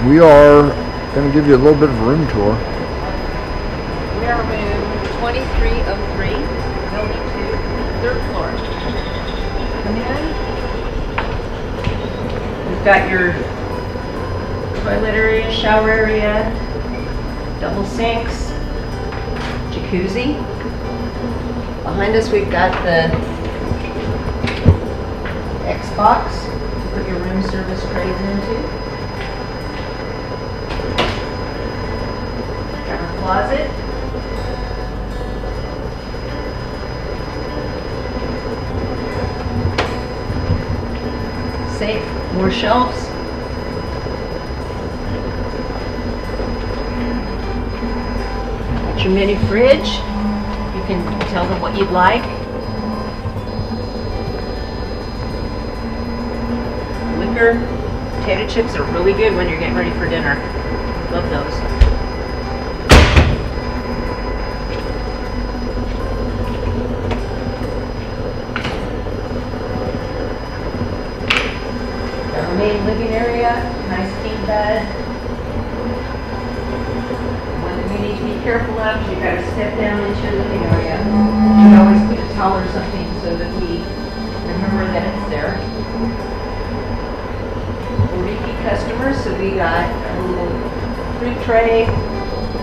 We are going to give you a little bit of a room tour. We are room 2303, building 2, 3rd floor. Come in. We've got your toilet area, shower area, double sinks, jacuzzi. Behind us we've got the Xbox to put your room service trays into. Got our closet. Safe, more shelves. Got your mini fridge. You can tell them what you'd like. Liquor, potato chips are really good when you're getting ready for dinner. Love those. Got our main living area, nice king bed. One that you need to be careful of is you've got to step down into your living area. You should always put a towel or something so that we remember that it's there. We're repeat customers, so we got a little fruit tray,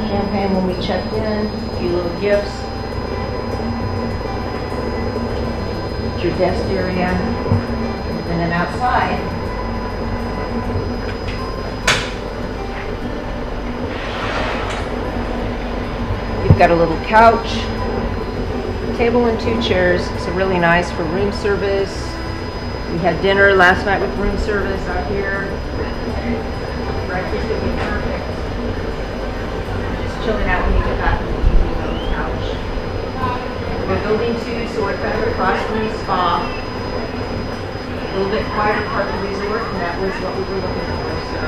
champagne when we checked in, a few little gifts. It's your desk area, and then outside, you've got a little couch, table and 2 chairs, so really nice for room service. We had dinner last night with room service out here. Breakfast would be perfect. Just chilling out when you get back from the evening on the couch. We're building 2, so we're kind of across from the spa. A little bit quieter part of the resort, and that was what we were looking for. So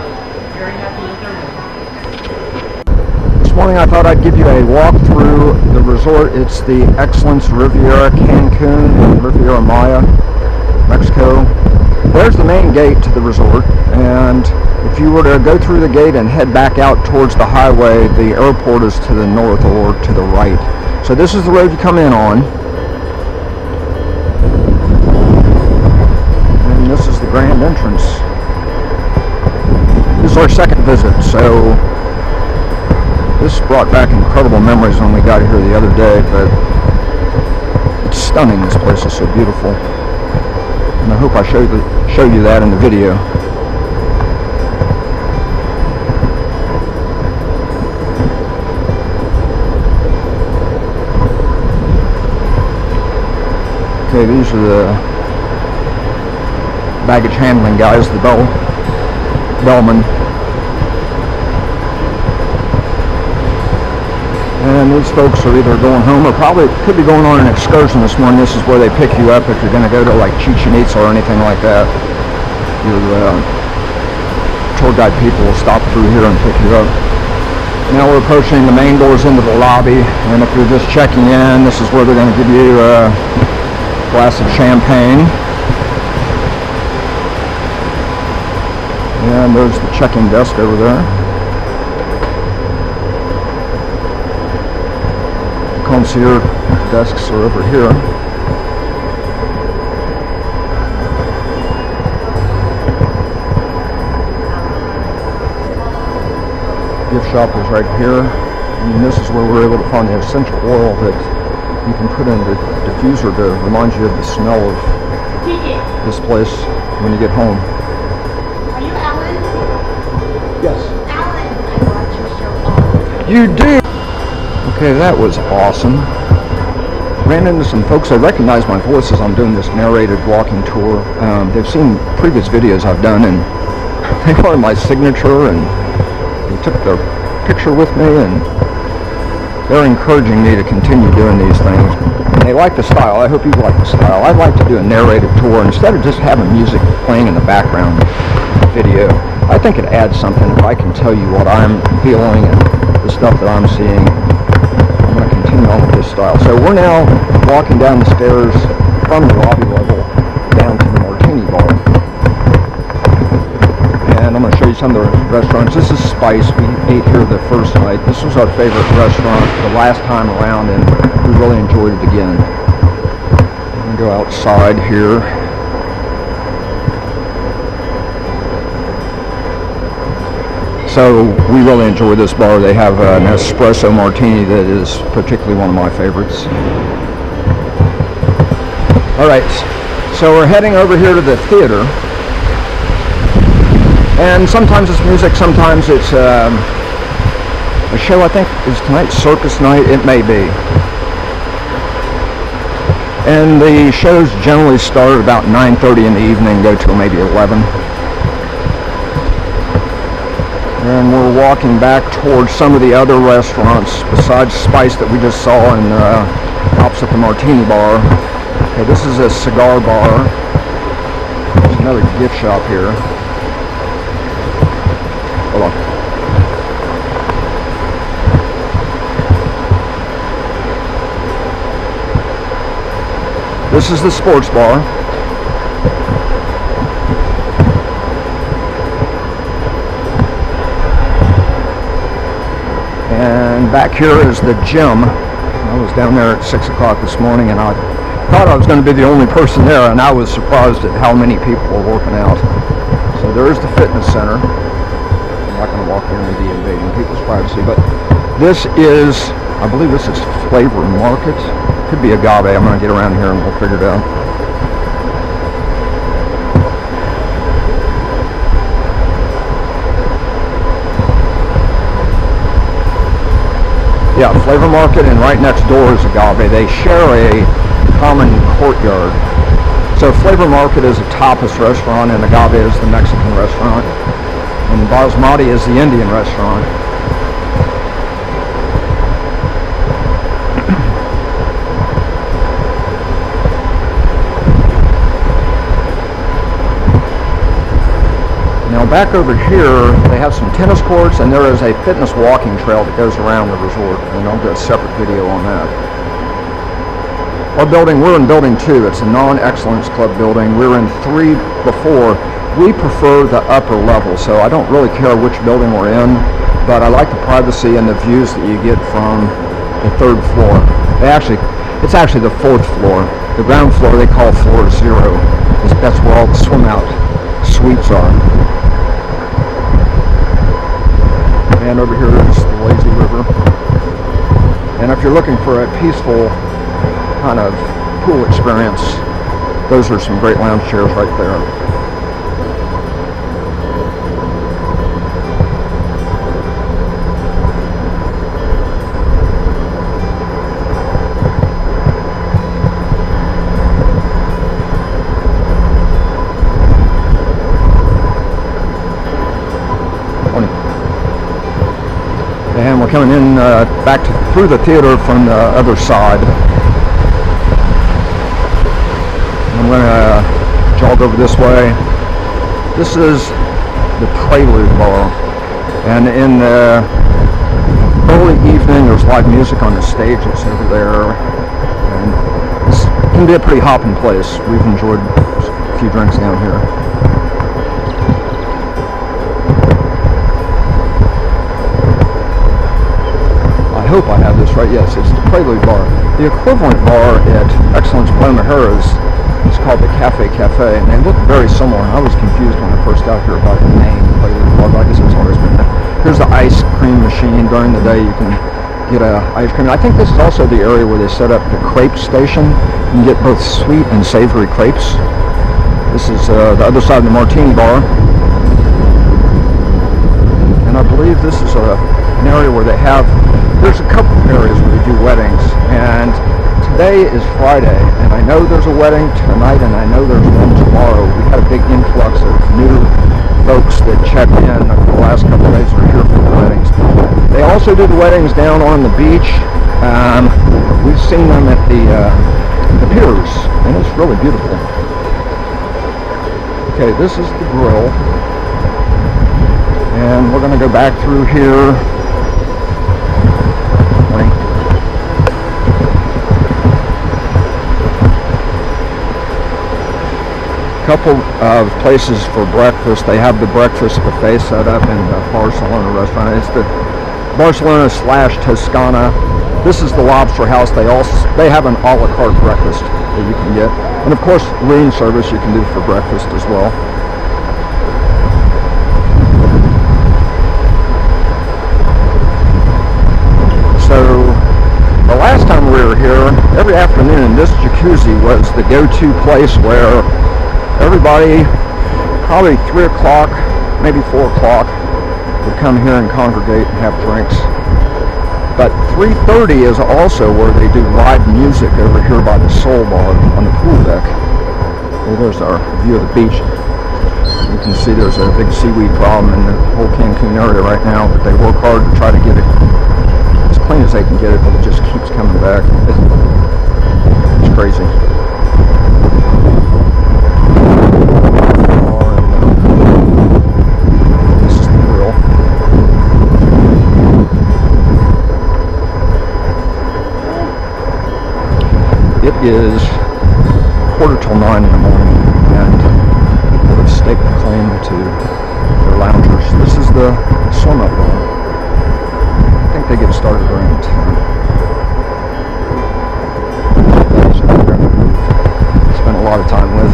very happy with our room. This morning I thought I'd give you a walk through the resort. It's the Excellence Riviera Cancun in Riviera Maya, Mexico. There's the main gate to the resort, and if you were to go through the gate and head back out towards the highway, the airport is to the north or to the right. So this is the road you come in on, and this is the grand entrance. This is our second visit, so this brought back incredible memories when we got here the other day, but it's stunning. This place is so beautiful. And I hope I show you that in the video. Okay, these are the baggage handling guys, the bellman. And these folks are either going home or probably could be going on an excursion this morning. This is where they pick you up if you're going to go to like Chichen Itza or anything like that. Your tour guide people will stop through here and pick you up. Now we're approaching the main doors into the lobby, and if you're just checking in, this is where they're going to give you a glass of champagne. And there's the check-in desk over there. Concierge desks are over here. Gift shop is right here, and this is where we're able to find the essential oil that you can put in the diffuser to remind you of the smell of this place when you get home. Are you Alan? Yes. Alan, I watch your show all the time. You do? Okay, that was awesome. Ran into some folks. They recognize my voice as I'm doing this narrated walking tour. They've seen previous videos I've done, and they wanted my signature, and they took their picture with me, and they're encouraging me to continue doing these things. And they like the style. I hope you like the style. I'd like to do a narrated tour instead of just having music playing in the background video. I think it adds something if I can tell you what I'm feeling and the stuff that I'm seeing. I'm going to continue on with this style. So we're now walking down the stairs from the lobby level down to the martini bar. and I'm going to show you some of the restaurants. This is Spice. We ate here the first night. This was our favorite restaurant the last time around, and we really enjoyed it again. I'm going to go outside here. So we really enjoy this bar. They have an espresso martini that is particularly one of my favorites. All right, so we're heading over here to the theater. And sometimes it's music, sometimes it's a show. I think is tonight Circus Night. It may be. And the shows generally start about 9:30 in the evening, go till maybe 11. And we're walking back towards some of the other restaurants besides Spice that we just saw in opposite the Martini Bar. Okay, this is a cigar bar. There's another gift shop here. Hold on. This is the sports bar. And back here is the gym. I was down there at 6 o'clock this morning, and I thought I was going to be the only person there, and I was surprised at how many people were working out. So there's the fitness center. I'm not going to walk in and be invading people's privacy, but this is, I believe this is Flavor Market. Could be agave. I'm going to get around here and we'll figure it out. Yeah, Flavor Market, and right next door is Agave. They share a common courtyard. So Flavor Market is a tapas restaurant, and Agave is the Mexican restaurant, and Basmati is the Indian restaurant. Now back over here, they have some tennis courts, and there is a fitness walking trail that goes around the resort, and I'll do a separate video on that. Our building, we're in building 2. It's a non-excellence club building. We were in 3 before. We prefer the upper level, so I don't really care which building we're in, but I like the privacy and the views that you get from the 3rd floor. It's actually the 4th floor. The ground floor they call floor 0. That's where all the swim out suites are. And over here is the lazy river. And if you're looking for a peaceful kind of pool experience, those are some great lounge chairs right there. And we're coming in back through the theater from the other side. I'm going to jog over this way. This is the Prelude Bar, and in the early evening there's live music on the stage that's over there, and this can be a pretty hopping place. We've enjoyed a few drinks down here. I hope I have this right. Yes, it's the Prelude Bar. The equivalent bar at Excellence Paloma Harris is called the Cafe, and they look very similar. I was confused when I first got here about the name Prelude Bar, but I guess it's always been there. Here's the ice cream machine. During the day you can get a ice cream. I think this is also the area where they set up the crepe station. You can get both sweet and savory crepes. This is the other side of the Martini Bar. And I believe this is an area where there's a couple of areas where they do weddings, and today is Friday, and I know there's a wedding tonight, and I know there's one tomorrow. We had a big influx of new folks that checked in the last couple of days that are here for the weddings. They also do the weddings down on the beach. We've seen them at the piers, and it's really beautiful. Okay, this is the grill, and we're going to go back through here. couple of places for breakfast. They have the breakfast buffet set up in the Barcelona restaurant. It's the Barcelona / Toscana. This is the Lobster House. They have an a la carte breakfast that you can get, and of course room service you can do for breakfast as well. So the last time we were here, every afternoon, this jacuzzi was the go-to place where everybody, probably 3 o'clock, maybe 4 o'clock, would come here and congregate and have drinks. But 3:30 is also where they do live music over here by the Soul Bar on the pool deck. Well, there's our view of the beach. You can see there's a big seaweed problem in the whole Cancun area right now, but they work hard to try to get it as clean as they can get it, but it just keeps coming back. It's crazy. This is the grill. It is 8:45 in the morning, and people have staked a claim to their loungers. This is the swim-up room. I think they get started around 10. Guys over there we've spent a lot of time with.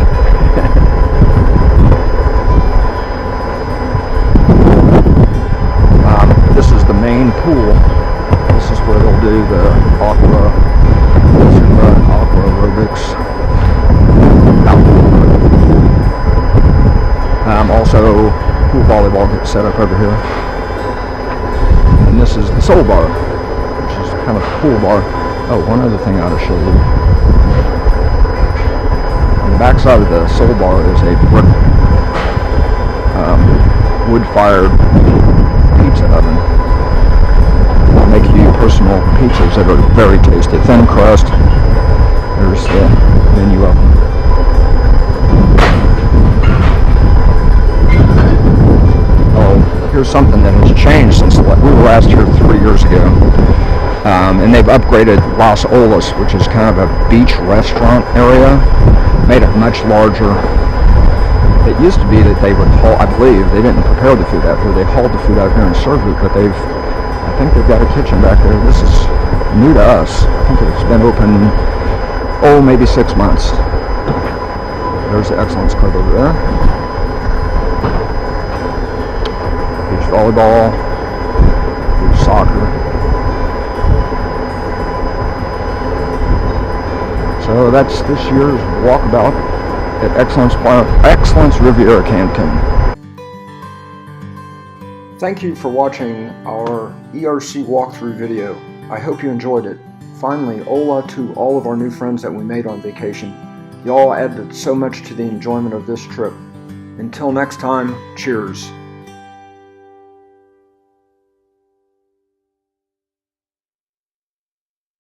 This is the main pool. This is where they'll do the aqua aerobics. Also, pool volleyball gets set up over here. And this is the Soul Bar, which is kind of a pool bar. Oh, one other thing I ought to show you. On the back side of the Soul Bar is a brick wood-fired pizza oven. They'll make you personal pizzas that are very tasty. Thin crust. There's the menu of them. Oh, here's something that has changed since we were last here 3 years ago. And they've upgraded Las Olas, which is kind of a beach restaurant area, made it much larger. It used to be that they would haul, I believe, they didn't prepare the food out here. They hauled the food out here and served it, but I think they've got a kitchen back there. This is new to us. I think it's been open, maybe 6 months. There's the Excellence Club over there. Beach volleyball, beach soccer. So that's this year's walkabout at Excellence Riviera Cancun. Thank you for watching our ERC walkthrough video. I hope you enjoyed it. Finally, hola to all of our new friends that we made on vacation. Y'all added so much to the enjoyment of this trip. Until next time, cheers.